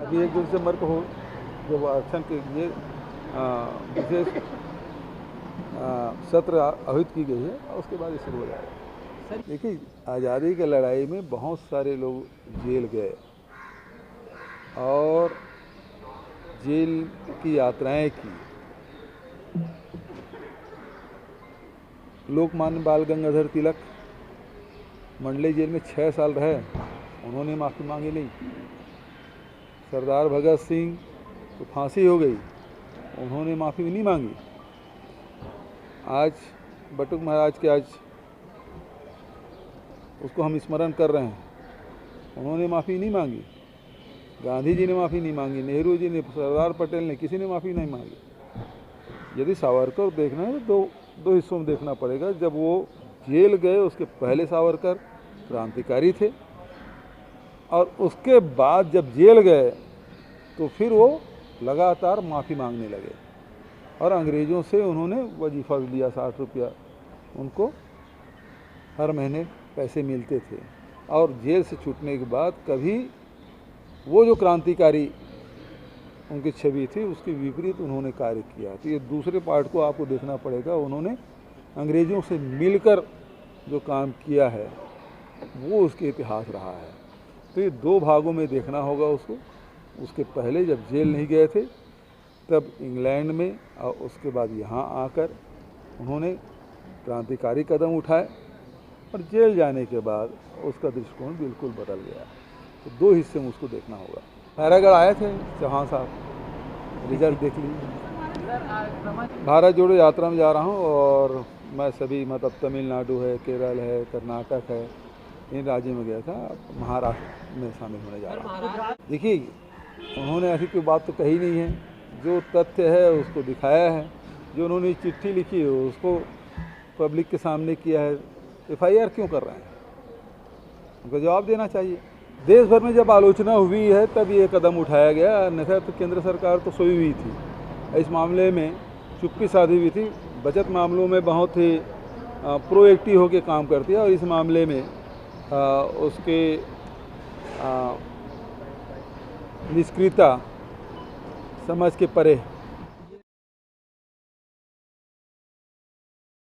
अभी 1 दिसंबर को हो जब आरक्षण के लिए विशेष सत्र आयोजित की गई है और उसके बाद ये शुरू हो जाएगा। देखिए, आज़ादी की लड़ाई में बहुत सारे लोग जेल गए और जेल की यात्राएं की। लोकमान्य बाल गंगाधर तिलक मंडले जेल में 6 साल रहे, उन्होंने माफ़ी मांगी नहीं। सरदार भगत सिंह तो फांसी हो गई, उन्होंने माफ़ी नहीं मांगी। आज बटुक महाराज के आज उसको हम स्मरण कर रहे हैं, उन्होंने माफ़ी नहीं मांगी। गांधी जी ने माफ़ी नहीं मांगी, नेहरू जी ने, सरदार पटेल ने, किसी ने माफ़ी नहीं मांगी। यदि सावरकर देखना है तो दो हिस्सों में देखना पड़ेगा। जब वो जेल गए उसके पहले सावरकर क्रांतिकारी थे और उसके बाद जब जेल गए तो फिर वो लगातार माफ़ी मांगने लगे और अंग्रेज़ों से उन्होंने वजीफ़ा भी लिया, 60 रुपया उनको हर महीने पैसे मिलते थे। और जेल से छूटने के बाद कभी वो जो क्रांतिकारी उनकी छवि थी उसके विपरीत उन्होंने कार्य किया। तो ये दूसरे पार्ट को आपको देखना पड़ेगा। उन्होंने अंग्रेज़ों से मिलकर जो काम किया है वो उसके इतिहास रहा है। तो ये 2 भागों में देखना होगा उसको। उसके पहले जब जेल नहीं गए थे तब इंग्लैंड में और उसके बाद यहाँ आकर उन्होंने क्रांतिकारी कदम उठाए और जेल जाने के बाद उसका दृष्टिकोण बिल्कुल बदल गया। तो 2 हिस्से में उसको देखना होगा। खैरागढ़ आए थे चौहान साहब, रिजल्ट देख लीजिए। भारत जोड़ो यात्रा में जा रहा हूँ और मैं सभी मतलब तमिलनाडु है, केरल है, कर्नाटक है, इन राज्यों में गया था। महाराष्ट्र में शामिल होने जा रहा हूँ। देखिए, उन्होंने ऐसी कोई बात तो कही नहीं है, जो तथ्य है उसको दिखाया है। जो उन्होंने चिट्ठी लिखी है उसको पब्लिक के सामने किया है। FIR क्यों कर रहे हैं, उनको जवाब देना चाहिए। देश भर में जब आलोचना हुई है तब ये कदम उठाया गया, अन्यथा तो केंद्र सरकार तो सोई हुई थी। इस मामले में चुप्पी साधी हुई थी। बचत मामलों में बहुत ही प्रोएक्टिव होकर काम करती है और इस मामले में उसके निष्क्रियता समझ के परे